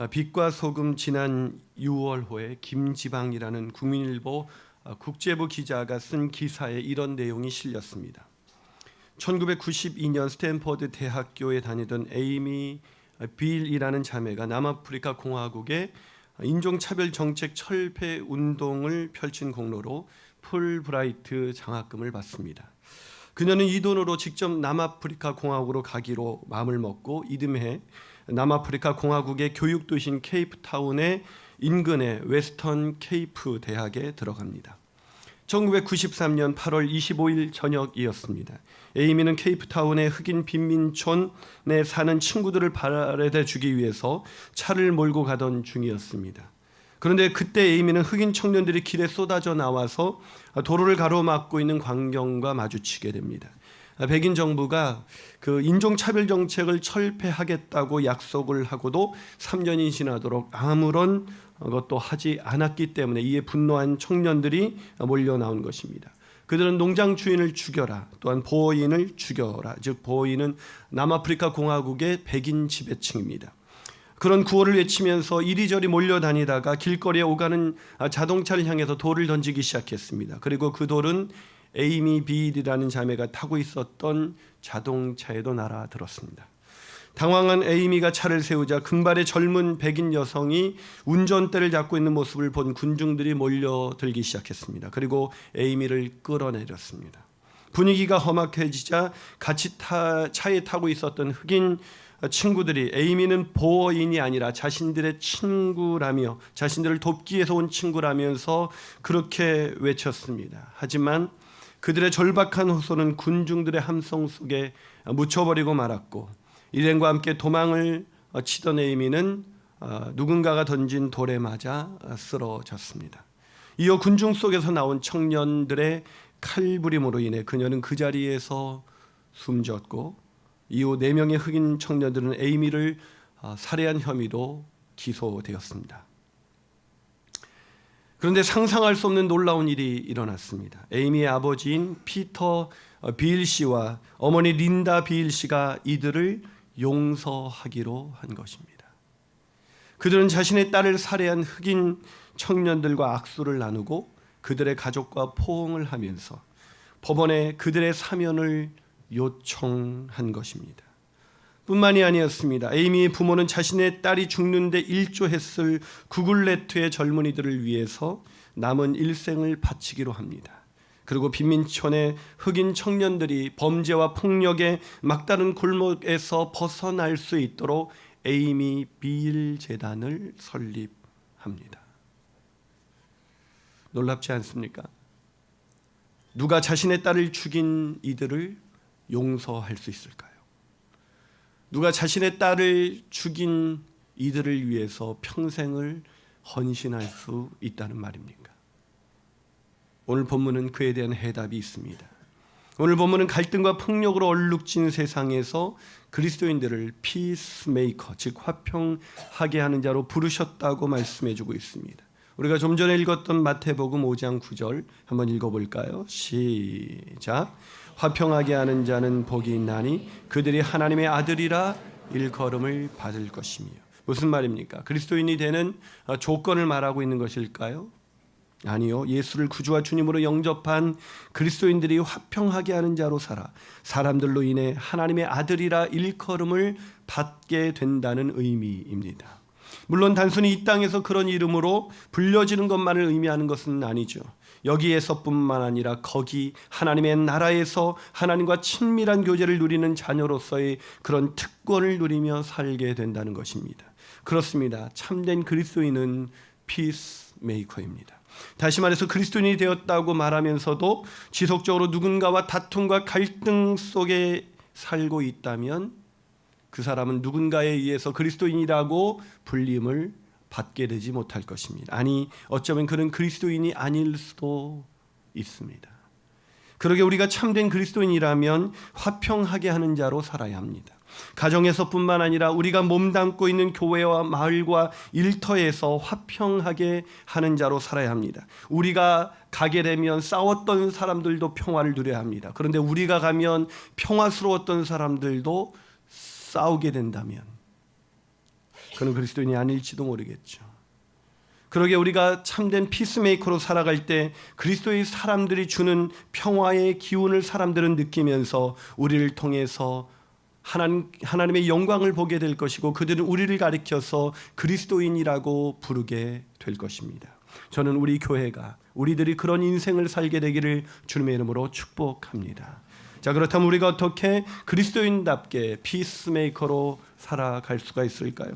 빛과 소금 지난 6월호에 김지방이라는 국민일보 국제부 기자가 쓴 기사에 이런 내용이 실렸습니다. 1992년 스탠퍼드 대학교에 다니던 에이미 빌이라는 자매가 남아프리카 공화국의 인종차별 정책 철폐 운동을 펼친 공로로 풀브라이트 장학금을 받습니다. 그녀는 이 돈으로 직접 남아프리카 공화국으로 가기로 마음을 먹고 이듬해 남아프리카 공화국의 교육도시인 케이프타운의 인근의 웨스턴 케이프 대학에 들어갑니다. 1993년 8월 25일 저녁이었습니다. 에이미는 케이프타운의 흑인 빈민촌에 사는 친구들을 바래다 주기 위해서 차를 몰고 가던 중이었습니다. 그런데 그때 에이미는 흑인 청년들이 길에 쏟아져 나와서 도로를 가로막고 있는 광경과 마주치게 됩니다. 백인 정부가 그 인종차별 정책을 철폐하겠다고 약속을 하고도 3년이 지나도록 아무런 것도 하지 않았기 때문에 이에 분노한 청년들이 몰려 나온 것입니다. 그들은 농장 주인을 죽여라, 또한 보호인을 죽여라, 즉 보호인은 남아프리카 공화국의 백인 지배층입니다. 그런 구호를 외치면서 이리저리 몰려다니다가 길거리에 오가는 자동차를 향해서 돌을 던지기 시작했습니다. 그리고 그 돌은 에이미 빌이라는 자매가 타고 있었던 자동차에도 날아들었습니다. 당황한 에이미가 차를 세우자 금발의 젊은 백인 여성이 운전대를 잡고 있는 모습을 본 군중들이 몰려들기 시작했습니다. 그리고 에이미를 끌어내렸습니다. 분위기가 험악해지자 같이 차에 타고 있었던 흑인 친구들이 에이미는 보호인이 아니라 자신들의 친구라며 자신들을 돕기 위해서 온 친구라면서 그렇게 외쳤습니다. 하지만 그들의 절박한 호소는 군중들의 함성 속에 묻혀버리고 말았고, 일행과 함께 도망을 치던 에이미는 누군가가 던진 돌에 맞아 쓰러졌습니다. 이어 군중 속에서 나온 청년들의 칼부림으로 인해 그녀는 그 자리에서 숨졌고, 이후 4명의 흑인 청년들은 에이미를 살해한 혐의로 기소되었습니다. 그런데 상상할 수 없는 놀라운 일이 일어났습니다. 에이미의 아버지인 피터 빌 씨와 어머니 린다 빌 씨가 이들을 용서하기로 한 것입니다. 그들은 자신의 딸을 살해한 흑인 청년들과 악수를 나누고 그들의 가족과 포옹을 하면서 법원에 그들의 사면을 요청한 것입니다. 뿐만이 아니었습니다. 에이미의 부모는 자신의 딸이 죽는데 일조했을 구글레트의 젊은이들을 위해서 남은 일생을 바치기로 합니다. 그리고 빈민촌의 흑인 청년들이 범죄와 폭력의 막다른 골목에서 벗어날 수 있도록 에이미 빌 재단을 설립합니다. 놀랍지 않습니까? 누가 자신의 딸을 죽인 이들을 용서할 수 있을까요? 누가 자신의 딸을 죽인 이들을 위해서 평생을 헌신할 수 있다는 말입니까? 오늘 본문은 그에 대한 해답이 있습니다. 오늘 본문은 갈등과 폭력으로 얼룩진 세상에서 그리스도인들을 피스메이커, 즉 화평하게 하는 자로 부르셨다고 말씀해주고 있습니다. 우리가 좀 전에 읽었던 마태복음 5장 9절 한번 읽어볼까요? 시작. 화평하게 하는 자는 복이 있나니 그들이 하나님의 아들이라 일컬음을 받을 것이며. 무슨 말입니까? 그리스도인이 되는 조건을 말하고 있는 것일까요? 아니요. 예수를 구주와 주님으로 영접한 그리스도인들이 화평하게 하는 자로 살아 사람들로 인해 하나님의 아들이라 일컬음을 받게 된다는 의미입니다. 물론 단순히 이 땅에서 그런 이름으로 불려지는 것만을 의미하는 것은 아니죠. 여기에서뿐만 아니라 거기 하나님의 나라에서 하나님과 친밀한 교제를 누리는 자녀로서의 그런 특권을 누리며 살게 된다는 것입니다. 그렇습니다. 참된 그리스도인은 피스메이커입니다. 다시 말해서 그리스도인이 되었다고 말하면서도 지속적으로 누군가와 다툼과 갈등 속에 살고 있다면 그 사람은 누군가에 의해서 그리스도인이라고 불림을 받게 되지 못할 것입니다. 아니, 어쩌면 그는 그리스도인이 아닐 수도 있습니다. 그러게 우리가 참된 그리스도인이라면 화평하게 하는 자로 살아야 합니다. 가정에서뿐만 아니라 우리가 몸담고 있는 교회와 마을과 일터에서 화평하게 하는 자로 살아야 합니다. 우리가 가게 되면 싸웠던 사람들도 평화를 누려야 합니다. 그런데 우리가 가면 평화스러웠던 사람들도 싸우게 된다면 그는 그리스도인이 아닐지도 모르겠죠. 그러게 우리가 참된 피스메이커로 살아갈 때 그리스도의 사람들이 주는 평화의 기운을 사람들은 느끼면서 우리를 통해서 하나님의 영광을 보게 될 것이고 그들은 우리를 가리켜서 그리스도인이라고 부르게 될 것입니다. 저는 우리 교회가 우리들이 그런 인생을 살게 되기를 주님의 이름으로 축복합니다. 자, 그렇다면 우리가 어떻게 그리스도인답게 피스메이커로 살아갈 수가 있을까요?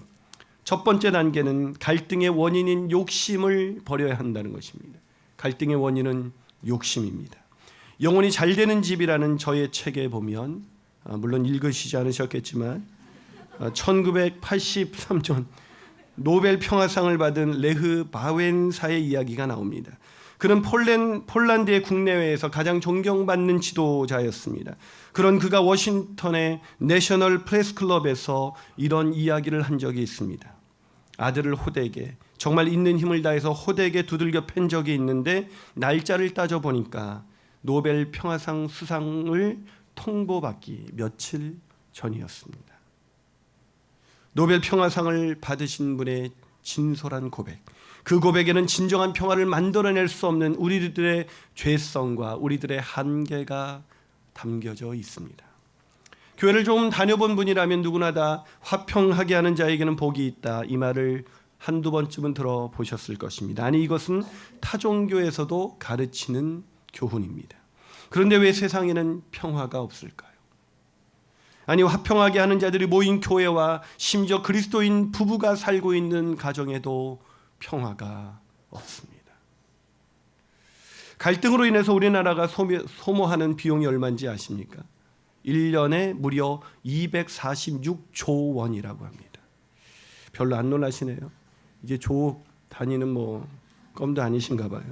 첫 번째 단계는 갈등의 원인인 욕심을 버려야 한다는 것입니다. 갈등의 원인은 욕심입니다. 영혼이 잘 되는 집이라는 저의 책에 보면, 물론 읽으시지 않으셨겠지만 1983년 노벨 평화상을 받은 레흐 바웬사의 이야기가 나옵니다. 그는 폴란드의 국내외에서 가장 존경받는 지도자였습니다. 그런 그가 워싱턴의 내셔널 프레스 클럽에서 이런 이야기를 한 적이 있습니다. 아들을 호되게, 정말 있는 힘을 다해서 호되게 두들겨 팬 적이 있는데 날짜를 따져보니까 노벨 평화상 수상을 통보받기 며칠 전이었습니다. 노벨 평화상을 받으신 분의 진솔한 고백, 그 고백에는 진정한 평화를 만들어낼 수 없는 우리들의 죄성과 우리들의 한계가 담겨져 있습니다. 교회를 좀 다녀본 분이라면 누구나 다 화평하게 하는 자에게는 복이 있다, 이 말을 한두 번쯤은 들어보셨을 것입니다. 아니, 이것은 타종교에서도 가르치는 교훈입니다. 그런데 왜 세상에는 평화가 없을까요? 아니, 화평하게 하는 자들이 모인 교회와 심지어 그리스도인 부부가 살고 있는 가정에도 평화가 없습니다. 갈등으로 인해서 우리나라가 소모하는 비용이 얼마인지 아십니까? 1년에 무려 246조 원이라고 합니다. 별로 안 놀라시네요. 이제 조 단위는 껌도 아니신가 봐요.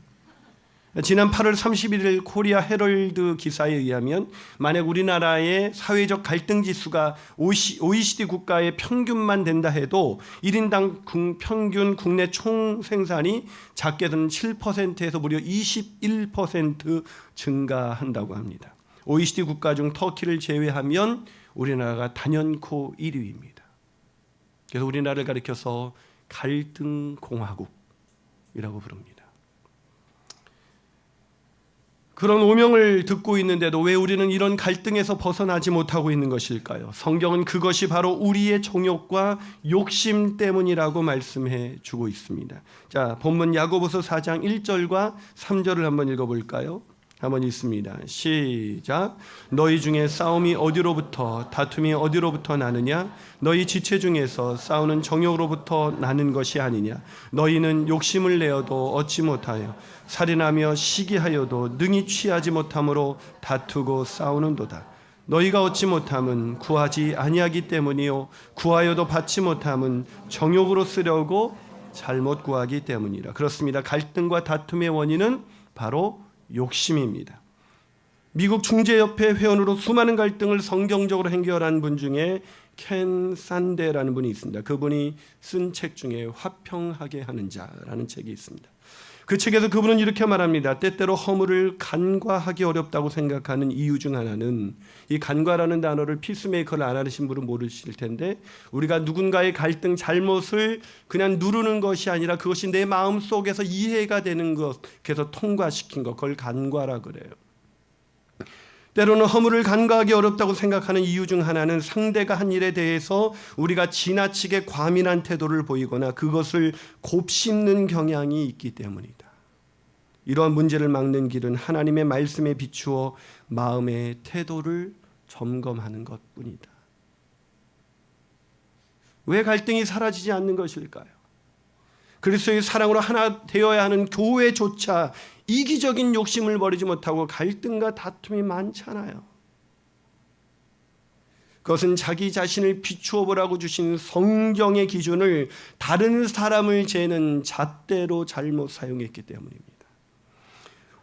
지난 8월 31일 코리아 헤럴드 기사에 의하면 만약 우리나라의 사회적 갈등 지수가 OECD 국가의 평균만 된다 해도 1인당 평균 국내 총생산이 작게는 7%에서 무려 21% 증가한다고 합니다. OECD 국가 중 터키를 제외하면 우리나라가 단연코 1위입니다. 그래서 우리나라를 가리켜서 갈등공화국이라고 부릅니다. 그런 오명을 듣고 있는데도 왜 우리는 이런 갈등에서 벗어나지 못하고 있는 것일까요? 성경은 그것이 바로 우리의 정욕과 욕심 때문이라고 말씀해 주고 있습니다. 자, 본문 야고보서 4장 1절과 3절을 한번 읽어볼까요? 한번 있습니다. 시작. 너희 중에 싸움이 어디로부터, 다툼이 어디로부터 나느냐? 너희 지체 중에서 싸우는 정욕으로부터 나는 것이 아니냐? 너희는 욕심을 내어도 얻지 못하여 살인하며 시기하여도 능히 취하지 못함으로 다투고 싸우는도다. 너희가 얻지 못함은 구하지 아니하기 때문이요 구하여도 받지 못함은 정욕으로 쓰려고 잘못 구하기 때문이라. 그렇습니다. 갈등과 다툼의 원인은 바로 욕심입니다. 미국 중재협회 회원으로 수많은 갈등을 성경적으로 해결한 분 중에 켄 산데라는 분이 있습니다. 그분이 쓴 책 중에 화평하게 하는 자라는 책이 있습니다. 그 책에서 그분은 이렇게 말합니다. 때때로 허물을 간과하기 어렵다고 생각하는 이유 중 하나는, 이 간과라는 단어를 피스메이커를 안 하신 분은 모르실 텐데, 우리가 누군가의 갈등, 잘못을 그냥 누르는 것이 아니라 그것이 내 마음 속에서 이해가 되는 것, 그래서 통과시킨 것, 그걸 간과라 그래요. 때로는 허물을 간과하기 어렵다고 생각하는 이유 중 하나는 상대가 한 일에 대해서 우리가 지나치게 과민한 태도를 보이거나 그것을 곱씹는 경향이 있기 때문이다. 이러한 문제를 막는 길은 하나님의 말씀에 비추어 마음의 태도를 점검하는 것뿐이다. 왜 갈등이 사라지지 않는 것일까요? 그리스도의 사랑으로 하나 되어야 하는 교회조차 이기적인 욕심을 버리지 못하고 갈등과 다툼이 많잖아요. 그것은 자기 자신을 비추어 보라고 주신 성경의 기준을 다른 사람을 재는 잣대로 잘못 사용했기 때문입니다.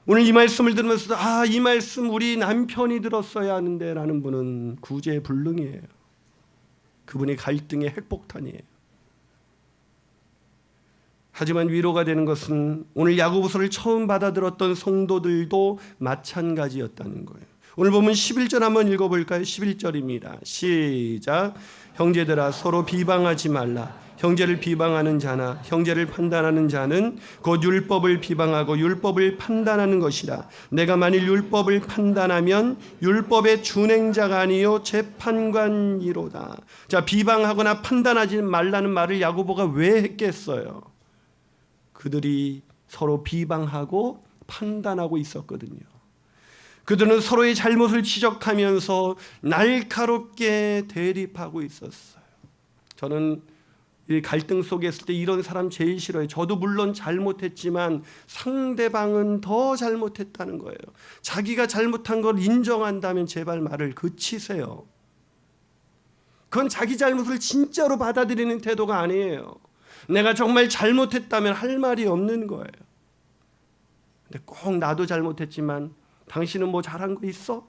오늘 이 말씀을 들으면서 이 말씀 우리 남편이 들었어야 하는데 라는 분은 구제불능이에요. 그분이 갈등의 핵폭탄이에요. 하지만 위로가 되는 것은 오늘 야고보서를 처음 받아들었던 성도들도 마찬가지였다는 거예요. 오늘 보면 11절 한번 읽어볼까요? 11절입니다. 시작. 형제들아 서로 비방하지 말라. 형제를 비방하는 자나 형제를 판단하는 자는 곧 율법을 비방하고 율법을 판단하는 것이라. 내가 만일 율법을 판단하면 율법의 준행자가 아니요 재판관이로다. 자, 비방하거나 판단하지 말라는 말을 야고보가 왜 했겠어요? 그들이 서로 비방하고 판단하고 있었거든요. 그들은 서로의 잘못을 지적하면서 날카롭게 대립하고 있었어요. 저는 이 갈등 속에 있을 때 이런 사람 제일 싫어요. 저도 물론 잘못했지만 상대방은 더 잘못했다는 거예요. 자기가 잘못한 걸 인정한다면 제발 말을 그치세요. 그건 자기 잘못을 진짜로 받아들이는 태도가 아니에요. 내가 정말 잘못했다면 할 말이 없는 거예요. 근데 꼭 나도 잘못했지만 당신은 뭐 잘한 거 있어?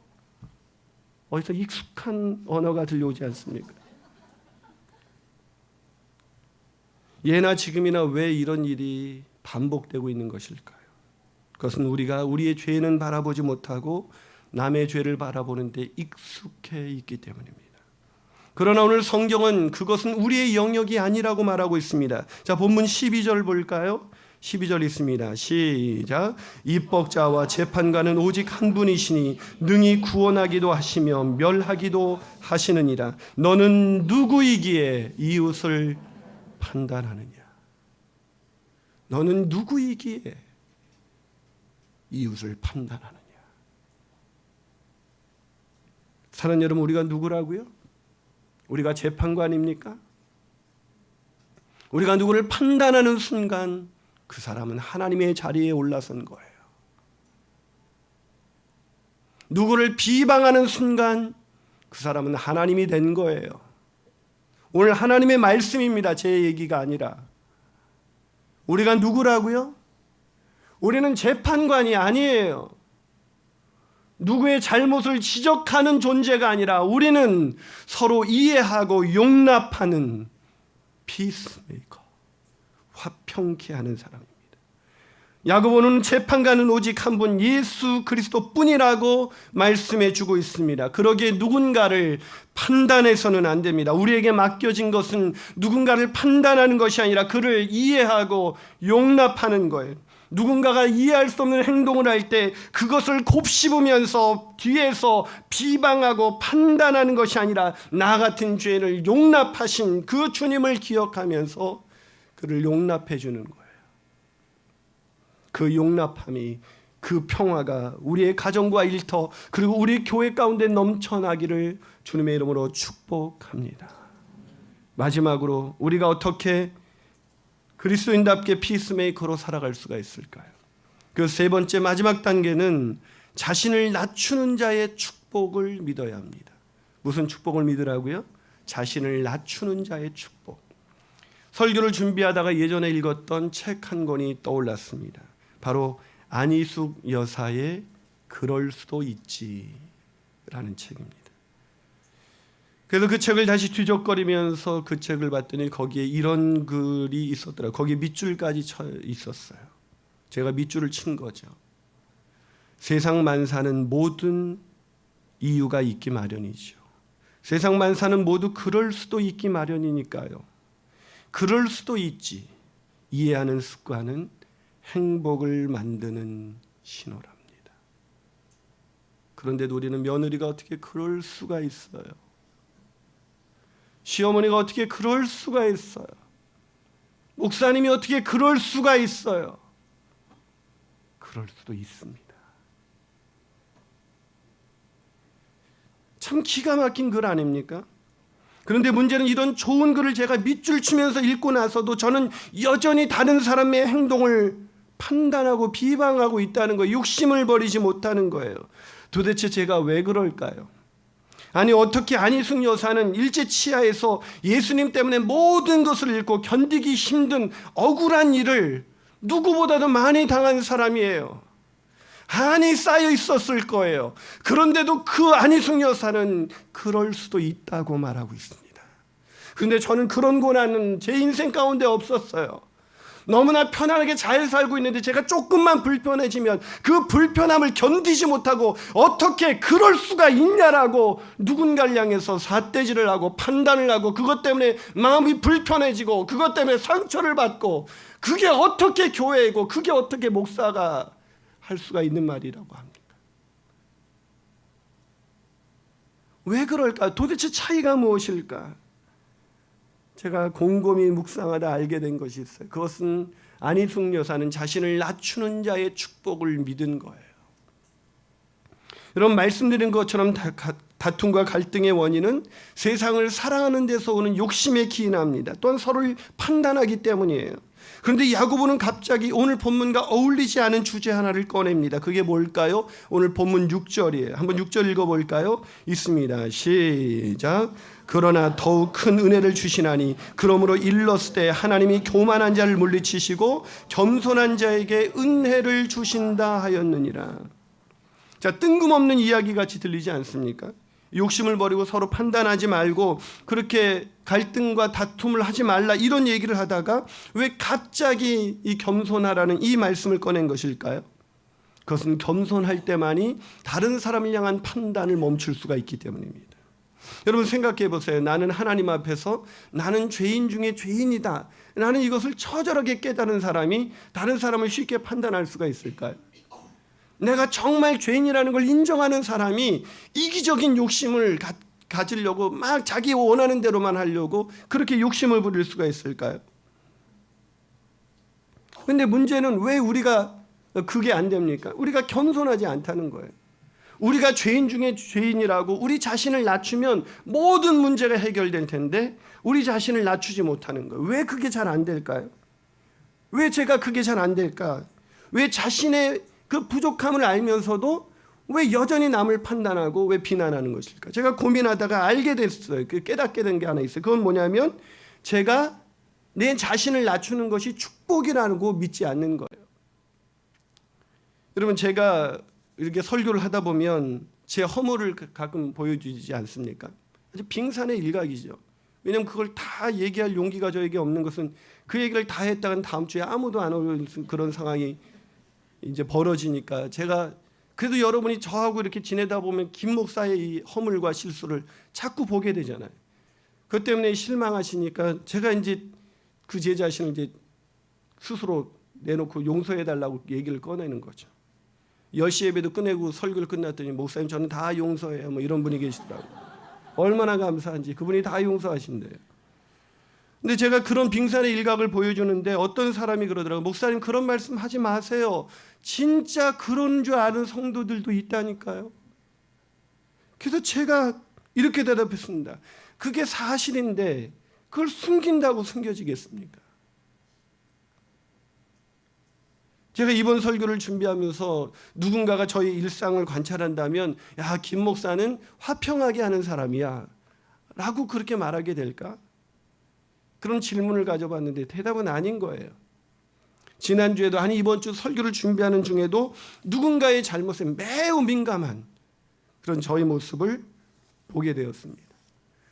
어디서 익숙한 언어가 들려오지 않습니까? 예나 지금이나 왜 이런 일이 반복되고 있는 것일까요? 그것은 우리가 우리의 죄는 바라보지 못하고 남의 죄를 바라보는데 익숙해 있기 때문입니다. 그러나 오늘 성경은 그것은 우리의 영역이 아니라고 말하고 있습니다. 자, 본문 12절 볼까요? 12절 있습니다. 시작. 입법자와 재판관은 오직 한 분이시니 능히 구원하기도 하시며 멸하기도 하시느니라. 너는 누구이기에 이웃을 판단하느냐? 너는 누구이기에 이웃을 판단하느냐? 사랑하는 여러분, 우리가 누구라고요? 우리가 재판관입니까? 우리가 누구를 판단하는 순간 그 사람은 하나님의 자리에 올라선 거예요. 누구를 비방하는 순간 그 사람은 하나님이 된 거예요. 오늘 하나님의 말씀입니다. 제 얘기가 아니라. 우리가 누구라고요? 우리는 재판관이 아니에요. 누구의 잘못을 지적하는 존재가 아니라 우리는 서로 이해하고 용납하는 피스메이커, 화평케 하는 사람입니다. 야고보는 재판관은 오직 한 분 예수 그리스도뿐이라고 말씀해 주고 있습니다. 그러기에 누군가를 판단해서는 안 됩니다. 우리에게 맡겨진 것은 누군가를 판단하는 것이 아니라 그를 이해하고 용납하는 거예요. 누군가가 이해할 수 없는 행동을 할 때 그것을 곱씹으면서 뒤에서 비방하고 판단하는 것이 아니라 나 같은 죄를 용납하신 그 주님을 기억하면서 그를 용납해 주는 거예요. 그 용납함이, 그 평화가 우리의 가정과 일터 그리고 우리 교회 가운데 넘쳐나기를 주님의 이름으로 축복합니다. 마지막으로 우리가 어떻게 그리스도인답게 피스메이커로 살아갈 수가 있을까요? 그 세 번째 마지막 단계는 자신을 낮추는 자의 축복을 믿어야 합니다. 무슨 축복을 믿으라고요? 자신을 낮추는 자의 축복. 설교를 준비하다가 예전에 읽었던 책 한 권이 떠올랐습니다. 바로 안희숙 여사의 그럴 수도 있지 라는 책입니다. 그래서 그 책을 다시 뒤적거리면서 그 책을 봤더니 거기에 이런 글이 있었더라고요. 거기에 밑줄까지 쳐 있었어요. 제가 밑줄을 친 거죠. 세상 만사는 모든 이유가 있기 마련이죠. 세상 만사는 모두 그럴 수도 있기 마련이니까요. 그럴 수도 있지. 이해하는 습관은 행복을 만드는 신호랍니다. 그런데도 우리는 며느리가 어떻게 그럴 수가 있어요? 시어머니가 어떻게 그럴 수가 있어요? 목사님이 어떻게 그럴 수가 있어요? 그럴 수도 있습니다. 참 기가 막힌 글 아닙니까? 그런데 문제는 이런 좋은 글을 제가 밑줄 치면서 읽고 나서도 저는 여전히 다른 사람의 행동을 판단하고 비방하고 있다는 거예요. 욕심을 버리지 못하는 거예요. 도대체 제가 왜 그럴까요? 아니, 어떻게 안희숙 여사는 일제 치하에서 예수님 때문에 모든 것을 잃고 견디기 힘든 억울한 일을 누구보다도 많이 당한 사람이에요. 한이 쌓여 있었을 거예요. 그런데도 그 안희숙 여사는 그럴 수도 있다고 말하고 있습니다. 그런데 저는 그런 고난은 제 인생 가운데 없었어요. 너무나 편안하게 잘 살고 있는데 제가 조금만 불편해지면 그 불편함을 견디지 못하고 어떻게 그럴 수가 있냐라고 누군가를 향해서 삿대질을 하고 판단을 하고 그것 때문에 마음이 불편해지고 그것 때문에 상처를 받고 그게 어떻게 교회이고 그게 어떻게 목사가 할 수가 있는 말이라고 합니까? 왜 그럴까? 도대체 차이가 무엇일까? 제가 곰곰이 묵상하다 알게 된 것이 있어요. 그것은 안희숙 여사는 자신을 낮추는 자의 축복을 믿은 거예요. 여러분, 말씀드린 것처럼 다툼과 갈등의 원인은 세상을 사랑하는 데서 오는 욕심에 기인합니다. 또한 서로를 판단하기 때문이에요. 그런데 야고보는 갑자기 오늘 본문과 어울리지 않은 주제 하나를 꺼냅니다. 그게 뭘까요? 오늘 본문 6절이에요. 한번 6절 읽어볼까요? 있습니다. 시작. 그러나 더욱 큰 은혜를 주시나니 그러므로 일렀을 때 하나님이 교만한 자를 물리치시고 겸손한 자에게 은혜를 주신다 하였느니라. 자, 뜬금없는 이야기 같이 들리지 않습니까? 욕심을 버리고 서로 판단하지 말고 그렇게 갈등과 다툼을 하지 말라 이런 얘기를 하다가 왜 갑자기 이 겸손하라는 이 말씀을 꺼낸 것일까요? 그것은 겸손할 때만이 다른 사람을 향한 판단을 멈출 수가 있기 때문입니다. 여러분 생각해 보세요. 나는 하나님 앞에서 나는 죄인 중에 죄인이다. 나는 이것을 처절하게 깨달은 사람이 다른 사람을 쉽게 판단할 수가 있을까요? 내가 정말 죄인이라는 걸 인정하는 사람이 이기적인 욕심을 가지려고 막 자기 원하는 대로만 하려고 그렇게 욕심을 부릴 수가 있을까요? 그런데 문제는 왜 우리가 그게 안 됩니까? 우리가 겸손하지 않다는 거예요. 우리가 죄인 중에 죄인이라고 우리 자신을 낮추면 모든 문제가 해결될 텐데 우리 자신을 낮추지 못하는 거예요. 왜 그게 잘 안 될까요? 왜 제가 그게 잘 안 될까? 왜 자신의 그 부족함을 알면서도 왜 여전히 남을 판단하고 왜 비난하는 것일까? 제가 고민하다가 알게 됐어요. 깨닫게 된 게 하나 있어요. 그건 뭐냐면 제가 내 자신을 낮추는 것이 축복이라고 믿지 않는 거예요. 여러분 제가 이렇게 설교를 하다 보면 제 허물을 가끔 보여주지 않습니까? 아주 빙산의 일각이죠. 왜냐하면 그걸 다 얘기할 용기가 저에게 없는 것은 그 얘기를 다 했다간 다음 주에 아무도 안 오는 그런 상황이 이제 벌어지니까 제가 그래도 여러분이 저하고 이렇게 지내다 보면 김 목사의 이 허물과 실수를 자꾸 보게 되잖아요. 그것 때문에 실망하시니까 제가 이제 그 제 자신을 이제 스스로 내놓고 용서해달라고 얘기를 꺼내는 거죠. 10시 예배도 끝내고 설교를 끝났더니 목사님 저는 다 용서해요. 뭐 이런 분이 계시더라고요. 얼마나 감사한지 그분이 다 용서하신대요. 근데 제가 그런 빙산의 일각을 보여주는데 어떤 사람이 그러더라고요. 목사님 그런 말씀 하지 마세요. 진짜 그런 줄 아는 성도들도 있다니까요. 그래서 제가 이렇게 대답했습니다. 그게 사실인데 그걸 숨긴다고 숨겨지겠습니까? 제가 이번 설교를 준비하면서 누군가가 저희 일상을 관찰한다면 야, 김 목사는 화평하게 하는 사람이야 라고 그렇게 말하게 될까? 그런 질문을 가져봤는데 대답은 아닌 거예요. 지난주에도 아니 이번 주 설교를 준비하는 중에도 누군가의 잘못에 매우 민감한 그런 저의 모습을 보게 되었습니다.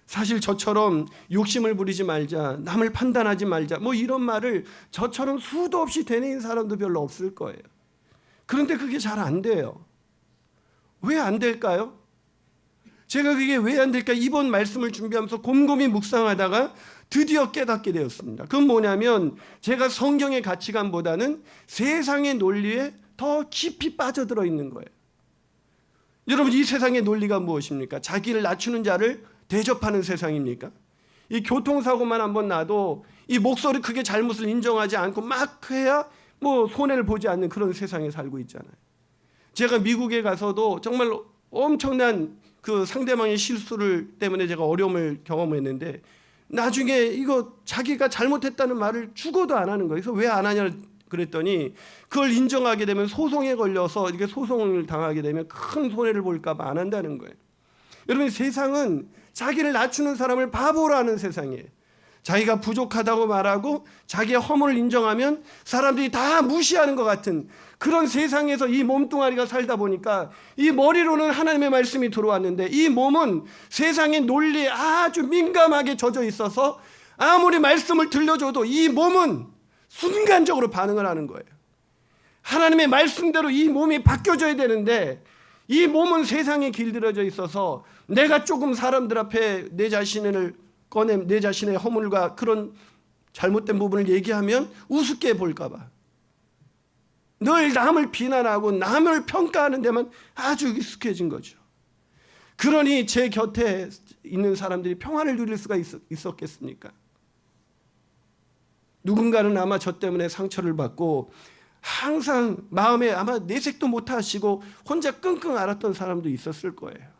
사실 저처럼 욕심을 부리지 말자, 남을 판단하지 말자 뭐 이런 말을 저처럼 수도 없이 되뇌인 사람도 별로 없을 거예요. 그런데 그게 잘 안 돼요. 왜 안 될까요? 제가 그게 왜 안 될까 이번 말씀을 준비하면서 곰곰이 묵상하다가 드디어 깨닫게 되었습니다. 그건 뭐냐면 제가 성경의 가치관보다는 세상의 논리에 더 깊이 빠져들어 있는 거예요. 여러분 이 세상의 논리가 무엇입니까? 자기를 낮추는 자를 대접하는 세상입니까? 이 교통사고만 한번 나도 이 목소리 크게 잘못을 인정하지 않고 막 해야 뭐 손해를 보지 않는 그런 세상에 살고 있잖아요. 제가 미국에 가서도 정말 엄청난 그 상대방의 실수를 때문에 제가 어려움을 경험했는데 나중에 이거 자기가 잘못했다는 말을 죽어도 안 하는 거예요. 그래서 왜 안 하냐 그랬더니 그걸 인정하게 되면 소송에 걸려서 이렇게 소송을 당하게 되면 큰 손해를 볼까 봐 안 한다는 거예요. 여러분 세상은 자기를 낮추는 사람을 바보로 하는 세상이에요. 자기가 부족하다고 말하고 자기의 허물을 인정하면 사람들이 다 무시하는 것 같은 그런 세상에서 이 몸뚱아리가 살다 보니까 이 머리로는 하나님의 말씀이 들어왔는데 이 몸은 세상의 논리에 아주 민감하게 젖어 있어서 아무리 말씀을 들려줘도 이 몸은 순간적으로 반응을 하는 거예요. 하나님의 말씀대로 이 몸이 바뀌어져야 되는데 이 몸은 세상에 길들여져 있어서 내가 조금 사람들 앞에 내 자신을 꺼내 내 자신의 허물과 그런 잘못된 부분을 얘기하면 우습게 볼까 봐 늘 남을 비난하고 남을 평가하는 데만 아주 익숙해진 거죠. 그러니 제 곁에 있는 사람들이 평안을 누릴 수가 있었겠습니까? 누군가는 아마 저 때문에 상처를 받고 항상 마음에 아마 내색도 못하시고 혼자 끙끙 앓았던 사람도 있었을 거예요.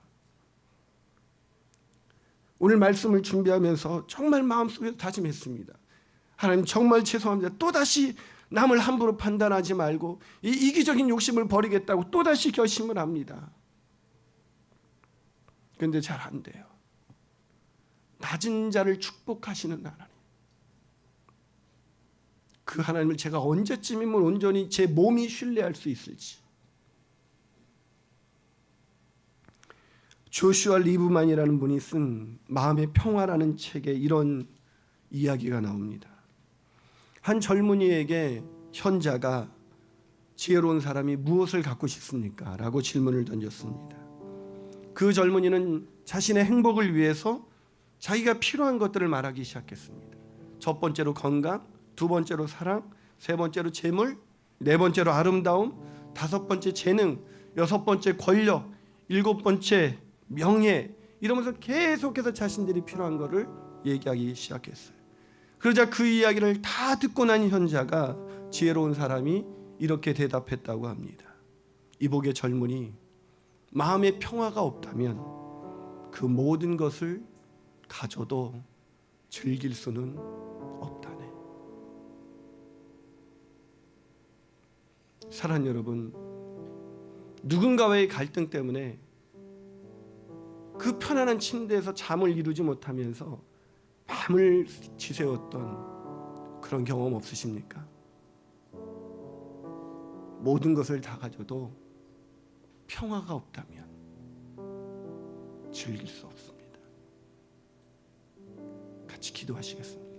오늘 말씀을 준비하면서 정말 마음속에서 다짐했습니다. 하나님 정말 죄송합니다. 또다시 남을 함부로 판단하지 말고 이 이기적인 욕심을 버리겠다고 또다시 결심을 합니다. 그런데 잘 안 돼요. 낮은 자를 축복하시는 하나님, 그 하나님을 제가 언제쯤이면 온전히 제 몸이 신뢰할 수 있을지. 조슈아 리브만이라는 분이 쓴 마음의 평화라는 책에 이런 이야기가 나옵니다. 한 젊은이에게 현자가 지혜로운 사람이 무엇을 갖고 싶습니까? 라고 질문을 던졌습니다. 그 젊은이는 자신의 행복을 위해서 자기가 필요한 것들을 말하기 시작했습니다. 첫 번째로 건강, 두 번째로 사랑, 세 번째로 재물, 네 번째로 아름다움, 다섯 번째 재능, 여섯 번째 권력, 일곱 번째 명예, 이러면서 계속해서 자신들이 필요한 것을 얘기하기 시작했어요. 그러자 그 이야기를 다 듣고 난 현자가 지혜로운 사람이 이렇게 대답했다고 합니다. 이복의 젊은이, 마음의 평화가 없다면 그 모든 것을 가져도 즐길 수는 없다네. 사랑하는 여러분, 누군가와의 갈등 때문에 그 편안한 침대에서 잠을 이루지 못하면서 밤을 지새웠던 그런 경험 없으십니까? 모든 것을 다 가져도 평화가 없다면 즐길 수 없습니다. 같이 기도하시겠습니다.